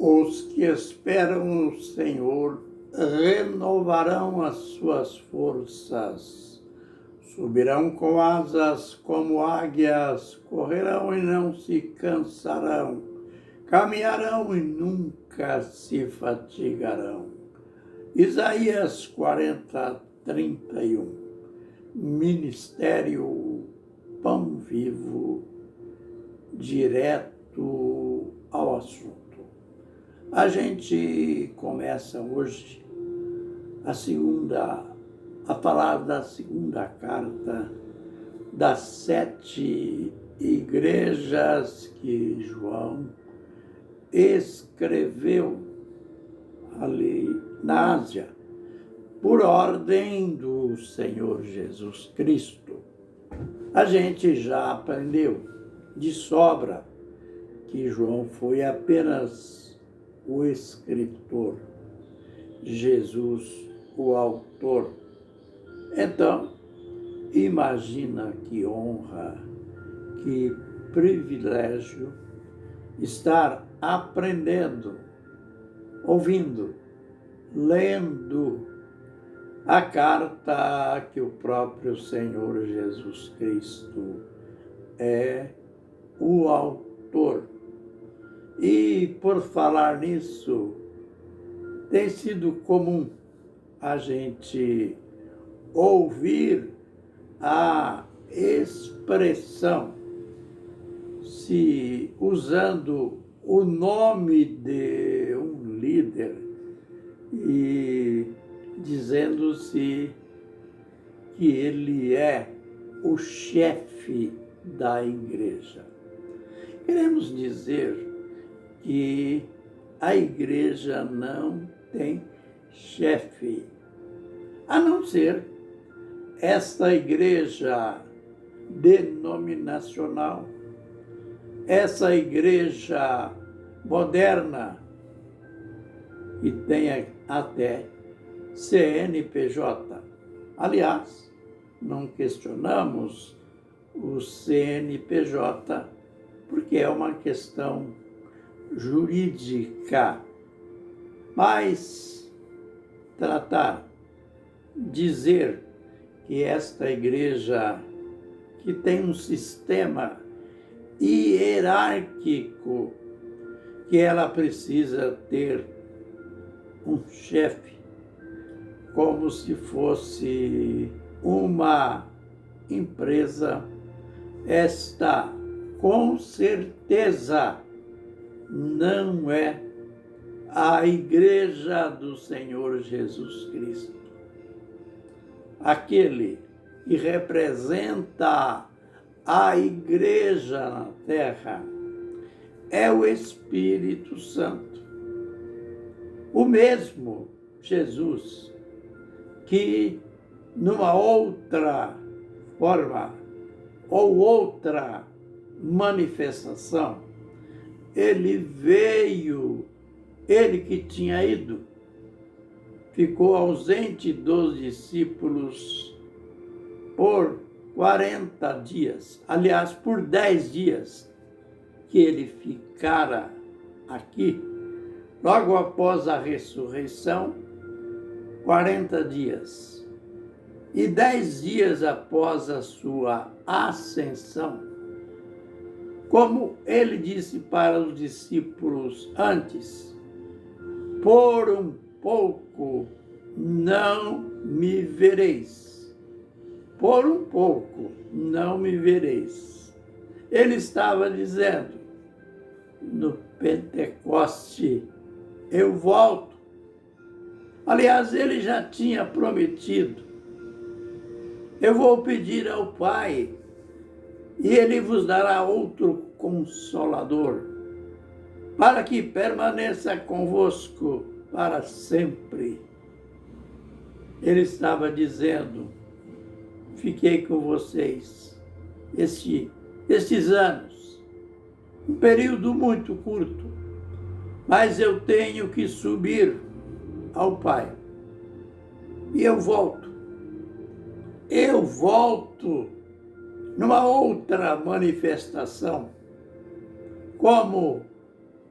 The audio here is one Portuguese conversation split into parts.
Os que esperam no Senhor renovarão as suas forças, subirão com asas como águias, correrão e não se cansarão, caminharão e nunca se fatigarão. Isaías 40:31. Ministério Pão Vivo, direto ao assunto. A gente começa hoje a falar da segunda carta das 7 igrejas que João escreveu ali na Ásia, por ordem do Senhor Jesus Cristo. A gente já aprendeu de sobra que João foi apenas o escritor, Jesus o autor. Então, imagina que honra, que privilégio estar aprendendo, ouvindo, lendo a carta que o próprio Senhor Jesus Cristo é o autor. E por falar nisso, tem sido comum a gente ouvir a expressão se usando o nome de um líder e dizendo-se que ele é o chefe da igreja. Queremos dizer que a igreja não tem chefe, a não ser esta igreja denominacional, essa igreja moderna, e tem até CNPJ. Aliás, não questionamos o CNPJ, porque é uma questão jurídica, mas dizer que esta igreja, que tem um sistema hierárquico, que ela precisa ter um chefe, como se fosse uma empresa, esta com certeza não é a igreja do Senhor Jesus Cristo. Aquele que representa a igreja na terra é o Espírito Santo. O mesmo Jesus que, numa outra forma ou outra manifestação, ele veio, ele que tinha ido, ficou ausente dos discípulos por 40 dias, aliás, por 10 dias que ele ficara aqui, logo após a ressurreição, 40 dias, e 10 dias após a sua ascensão. Como ele disse para os discípulos antes, por um pouco não me vereis. Por um pouco não me vereis. Ele estava dizendo, no Pentecoste, eu volto. Aliás, ele já tinha prometido, eu vou pedir ao Pai, e ele vos dará outro Consolador, para que permaneça convosco para sempre. Ele estava dizendo, fiquei com vocês estes anos, um período muito curto, mas eu tenho que subir ao Pai. E eu volto. Eu volto numa outra manifestação, como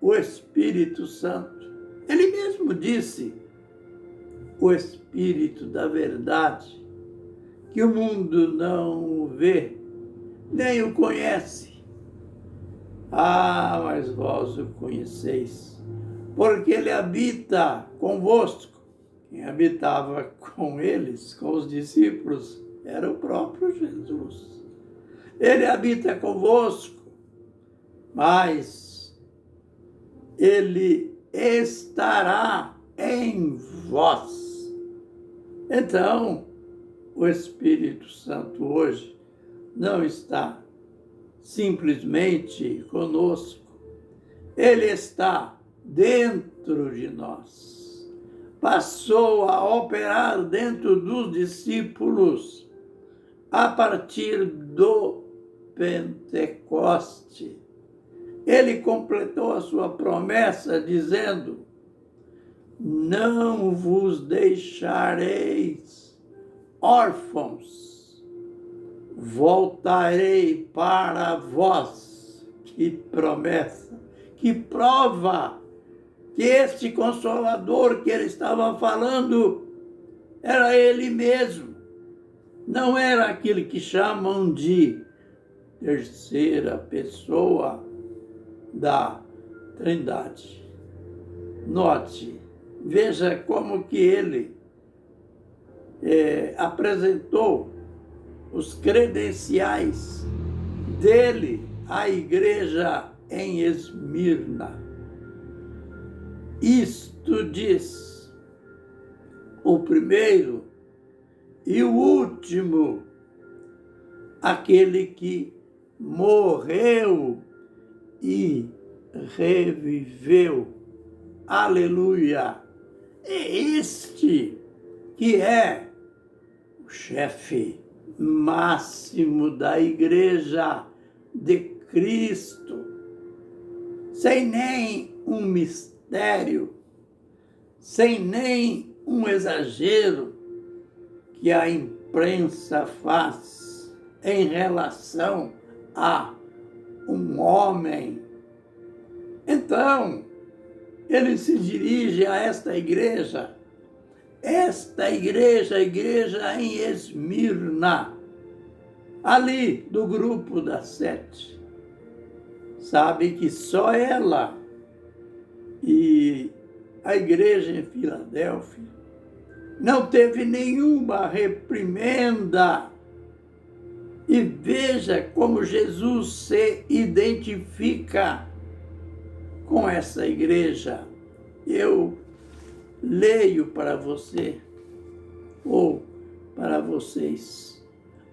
o Espírito Santo. Ele mesmo disse, o Espírito da verdade, que o mundo não o vê, nem o conhece. Ah, mas vós o conheceis, porque ele habita convosco. Quem habitava com eles, com os discípulos, era o próprio Jesus. Ele habita convosco, mas ele estará em vós. Então, o Espírito Santo hoje não está simplesmente conosco, ele está dentro de nós. Passou a operar dentro dos discípulos a partir do Pentecoste. Ele completou a sua promessa dizendo: não vos deixareis órfãos, voltarei para vós. Que promessa, que prova que este Consolador que ele estava falando era ele mesmo. Não era aquele que chamam de terceira pessoa da Trindade. Note, veja como que ele apresentou os credenciais dele à igreja em Esmirna. Isto diz, o primeiro e o último, aquele que morreu e reviveu. Aleluia! É este que é o chefe máximo da igreja de Cristo, sem nem um mistério, sem nem um exagero que a imprensa faz em relação a um homem. Então, ele se dirige a esta igreja a igreja em Esmirna, ali do grupo das 7. Sabe que só ela e a igreja em Filadélfia não teve nenhuma reprimenda. E veja como Jesus se identifica com essa igreja. Eu leio para você, ou para vocês.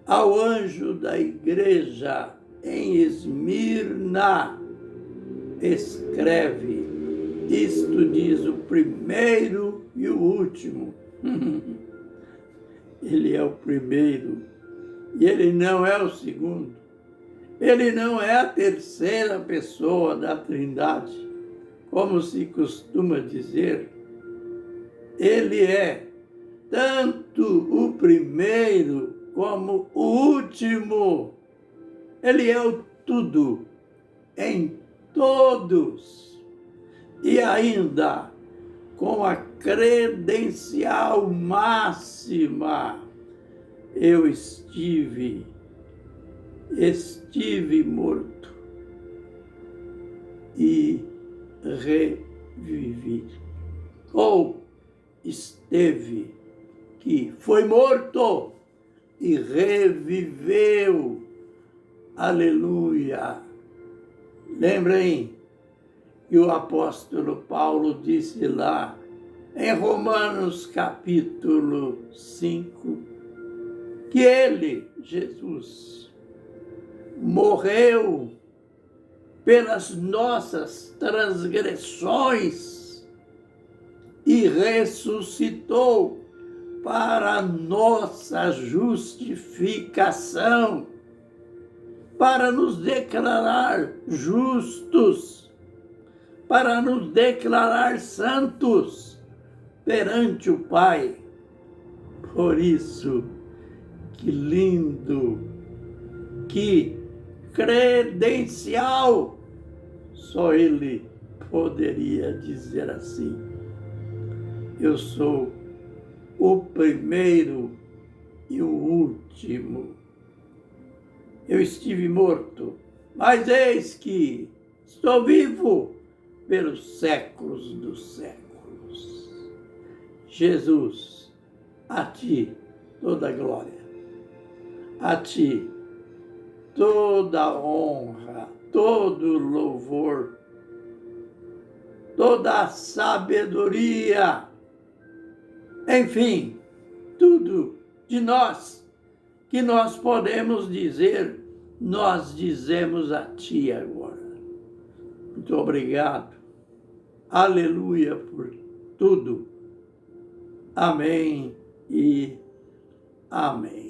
Ao anjo da igreja em Esmirna, escreve, isto diz o primeiro e o último. Ele é o primeiro e ele não é o segundo. Ele não é a terceira pessoa da Trindade, como se costuma dizer. Ele é tanto o primeiro como o último. Ele é o tudo em todos. E ainda com a credencial máxima: eu estive morto e revivi. Ou esteve, que foi morto e reviveu. Aleluia! Lembrem que o apóstolo Paulo disse lá em Romanos capítulo 5, que ele, Jesus, morreu pelas nossas transgressões e ressuscitou para nossa justificação, para nos declarar justos, para nos declarar santos perante o Pai. Por isso, que lindo, que credencial, só Ele poderia dizer assim: eu sou o primeiro e o último. Eu estive morto, mas eis que estou vivo pelos séculos dos séculos. Jesus, a ti toda a glória, a ti toda a honra, todo o louvor, toda a sabedoria, enfim, tudo de nós que nós podemos dizer, nós dizemos a ti agora. Muito obrigado. Aleluia por tudo. Amém e amém.